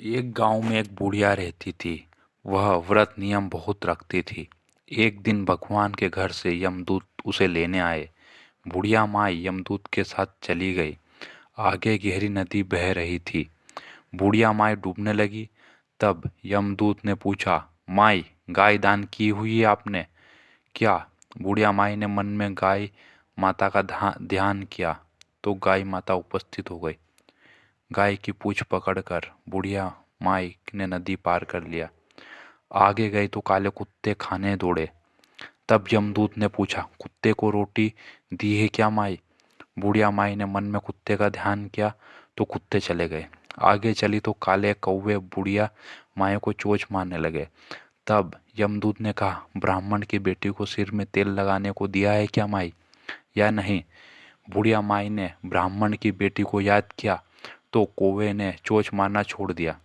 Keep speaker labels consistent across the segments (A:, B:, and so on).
A: एक गांव में एक बुढ़िया रहती थी। वह व्रत नियम बहुत रखती थी। एक दिन भगवान के घर से यमदूत उसे लेने आए। बुढ़िया माँ यमदूत के साथ चली गई। आगे गहरी नदी बह रही थी। बुढ़िया माँ डूबने लगी। तब यमदूत ने पूछा, माई, गाय दान की हुई है आपने क्या? बुढ़िया माई ने मन में गाय माता का ध्यान किया तो गाय माता उपस्थित हो गई। गाय की पूंछ पकड़कर बुढ़िया माई ने नदी पार कर लिया। आगे गए तो काले कुत्ते खाने दौड़े। तब यमदूत ने पूछा, कुत्ते को रोटी दी है क्या माई? बुढ़िया माई ने मन में कुत्ते का ध्यान किया तो कुत्ते चले गए। आगे चली तो काले कौवे बुढ़िया माई को चोंच मारने लगे। तब यमदूत ने कहा, ब्राह्मण की बेटी को सिर में तेल लगाने को दिया है क्या माई, या नहीं? बुढ़िया माई ने ब्राह्मण की बेटी को याद किया तो कौवे ने चोंच मारना छोड़ दिया।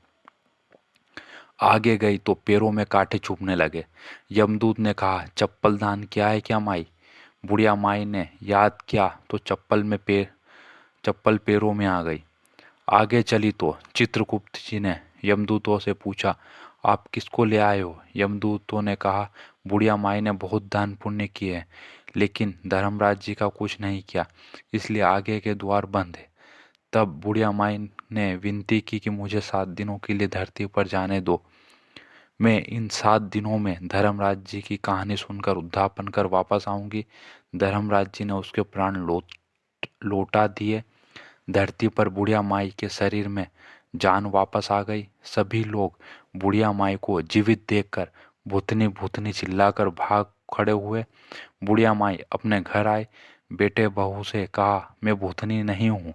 A: आगे गई तो पैरों में कांटे चुभने लगे। यमदूत ने कहा, चप्पल दान किया है क्या माई? बुढ़िया माई ने याद किया तो चप्पल पैरों में आ गई। आगे चली तो चित्रगुप्त जी ने यमदूतों से पूछा, आप किसको ले आए हो? यमदूतों ने कहा, बुढ़िया माई ने बहुत दान पुण्य किए लेकिन धर्मराज जी का कुछ नहीं किया, इसलिए आगे के द्वार बंद है। तब बुढ़िया माई ने विनती की कि मुझे 7 दिनों के लिए धरती पर जाने दो। मैं इन 7 दिनों में धर्मराज जी की कहानी सुनकर उद्यापन कर वापस आऊंगी। धर्मराज जी ने उसके प्राण लौटा दिए। धरती पर बुढ़िया माई के शरीर में जान वापस आ गई। सभी लोग बुढ़िया माई को जीवित देखकर भूतनी भूतनी चिल्लाकर भाग खड़े हुए। बुढ़िया माई अपने घर आए। बेटे बहू से कहा, मैं भूतनी नहीं हूँ,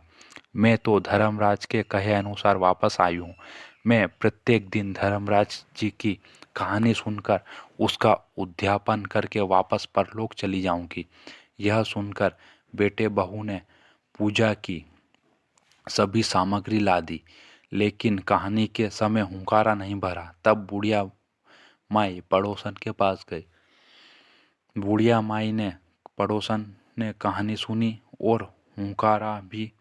A: मैं तो धर्मराज के कहे अनुसार वापस आई हूँ। मैं प्रत्येक दिन धर्मराज जी की कहानी सुनकर उसका उद्यापन करके वापस परलोक चली जाऊंगी। यह सुनकर बेटे बहू ने पूजा की सभी सामग्री ला दी, लेकिन कहानी के समय हुंकारा नहीं भरा। तब बुढ़िया माई पड़ोसन के पास गई। बुढ़िया माई ने पड़ोसन ने कहानी सुनी और हुंकारा भी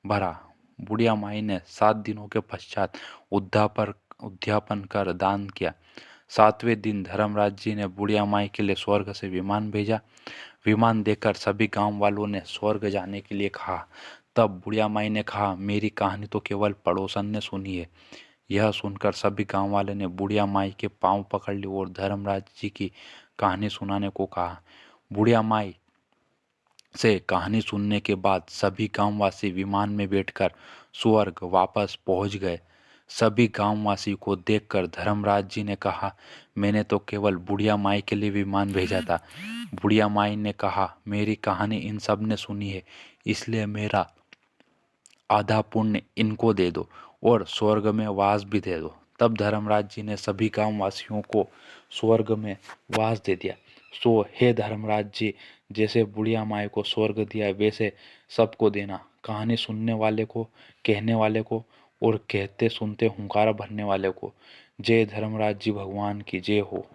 A: भरा। बुढ़िया माई ने 7 दिनों के पश्चात उद्यापन कर दान किया। 7वें दिन धर्मराज जी ने बुढ़िया माई के लिए स्वर्ग से विमान भेजा। विमान देखकर सभी गांव वालों ने स्वर्ग जाने के लिए कहा। तब बुढ़िया माई ने कहा, मेरी कहानी तो केवल पड़ोसन ने सुनी है। यह सुनकर सभी गांव वाले ने बुढ़िया माई के पांव पकड़ लिए और धर्मराज जी की कहानी सुनाने को कहा। बुढ़िया माई से कहानी सुनने के बाद सभी गांववासी विमान में बैठकर स्वर्ग वापस पहुंच गए। सभी गांववासी को देखकर धर्मराज जी ने कहा, मैंने तो केवल बुढ़िया माई के लिए विमान भेजा था। बुढ़िया माई ने कहा, मेरी कहानी इन सब ने सुनी है, इसलिए मेरा आधा पुण्य इनको दे दो और स्वर्ग में वास भी दे दो। तब धर्मराज जी ने सभी गांववासियों को स्वर्ग में वास दे दिया। सो हे धर्मराज जी, जैसे बुढ़िया माई को स्वर्ग दिया वैसे सबको देना, कहानी सुनने वाले को, कहने वाले को और कहते सुनते हुंकारा भरने वाले को। जय धर्मराज जी भगवान की जय हो।